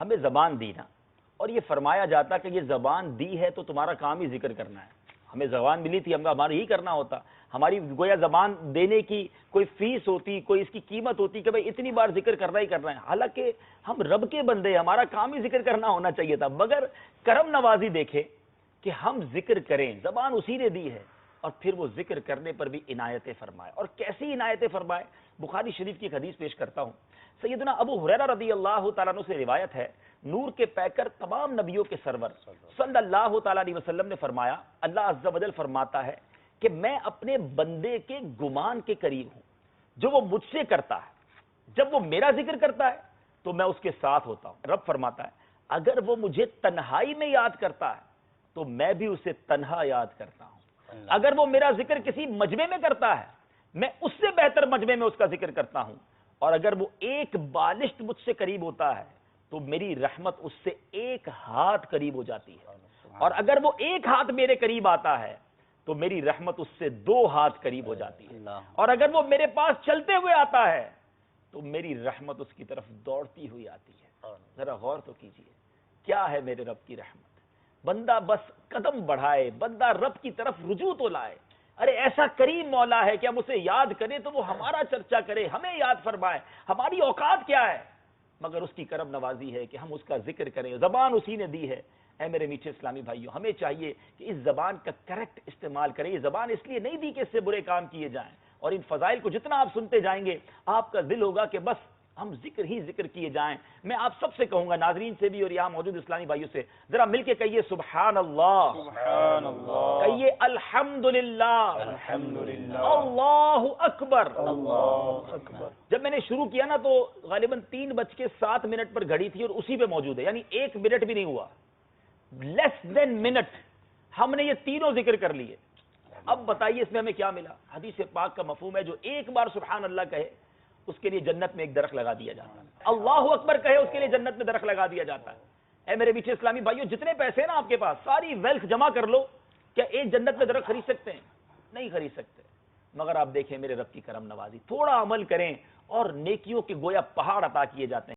ہمیں زبان دی نا، اور یہ فرمایا جاتا کہ یہ زبان دی ہے تو تمہارا کام ہی ذکر کرنا ہے. ہمیں زبان ملی تھی، ہمارا ہی کرنا ہوتا. ہماری گویا زبان دینے کی کوئی فیس ہوتی، کوئی اس کی قیمت ہوتی کہ بھئی اتنی بار ذکر کرنا ہی کرنا ہے. حالانکہ ہم رب کے بندے، ہمارا کام ہی ذکر کرنا ہونا چاہیے تھا. مگر کرم نوازی دیکھیں کہ ہم ذکر کریں، زبان اسی نے دی ہے، اور پھر وہ ذکر کرنے پر بھی عنایتیں فرمائے. اور کیسی عنایتیں فرمائے؟ بخاری شریف کی ایک حدیث پیش کرتا ہوں. سیدنا ابو ہریرہ رضی اللہ تعالیٰ عنہ سے روایت ہے، نور کے پیکر تمام نبیوں کے سرور صلی اللہ تعالیٰ علیہ وسلم نے فرمایا، اللہ عز و جل فرماتا ہے کہ میں اپنے بندے کے گمان کے قریب ہوں. جو وہ مجھ سے کرتا ہے، جب وہ میرا ذکر کرتا ہے تو میں اس کے ساتھ ہوتا ہوں. رب فرماتا ہے اگر وہ مجھے تنہائی میں یاد کرتا ہے تو میں بھی اسے تنہا یاد کرتا ہوں. اگر وہ میرا ذکر کسی مجمع میں کرتا ہے، میں اس سے بہتر مجمع میں اس کا ذکر کرتا ہوں. اور اگر وہ ایک بالشت مجھ سے قریب ہوتا ہے تو میری رحمت اس سے ایک ہاتھ قریب ہو جاتی ہے. اور اگر وہ ایک ہاتھ میرے قریب آتا ہے تو میری رحمت اس سے 2 ہاتھ قریب ہو جاتی ہے. اور اگر وہ میرے پاس چلتے ہوئے آتا ہے تو میری رحمت اس کی طرف دوڑتی ہوئی آتی ہے. ذرا غور تو کیجئے، کیا ہے میرے رب کی رحمت. بندہ بس قدم بڑھائے، بندہ رب کی طرف رجوع تو لائے. ارے ایسا کریم مولا ہے کہ ہم اسے یاد کریں تو وہ ہمارا چرچا کرے، ہمیں یاد فرمائے. ہماری اوقات کیا ہے؟ مگر اس کی کرم نوازی ہے کہ ہم اس کا ذکر کریں. زبان اسی نے دی ہے. اے میرے میٹھے اسلامی بھائیوں، ہمیں چاہیے کہ اس زبان کا کریکٹ استعمال کریں. یہ زبان اس لیے نہیں دی کہ اس سے برے کام کیے جائیں. اور ان فضائل کو جتنا آپ سنتے جائیں گے آپ کا دل ہوگا کہ بس ہم ذکر ہی ذکر کیے جائیں. میں آپ سب سے کہوں گا، ناظرین سے بھی اور یہاں موجود اسلامی بھائیوں سے، ذرا مل کے کہیے سبحان اللہ، سبحان اللہ، کہیے الحمدللہ، الحمدللہ، اللہ اکبر. اللہ اکبر. جب میں نے شروع کیا نا تو غالباً 3:07 پر گھڑی تھی اور اسی پہ موجود ہے، یعنی 1 منٹ بھی نہیں ہوا. لیس دین منٹ ہم نے یہ تینوں ذکر کر لیے. اب بتائیے اس میں ہمیں کیا ملا؟ حدیث پاک کا مفہوم ہے جو ایک بار سبحان اللہ کہے اس کے لیے جنت میں ایک درخت لگا دیا جاتا ہے. اللہ اکبر کہے اس کے لیے جنت میں درخت لگا دیا جاتا ہے. اے میرے میٹھے اسلامی بھائیوں، جتنے پیسے ہیں نا آپ کے پاس، ساری ویلتھ جمع کر لو، کیا ایک جنت میں درخت خرید سکتے ہیں؟ نہیں خرید سکتے. مگر آپ دیکھیں میرے رب کی کرم نوازی، تھوڑا عمل کریں اور نیکیوں کے گویا پہاڑ عطا کیے جاتے ہیں.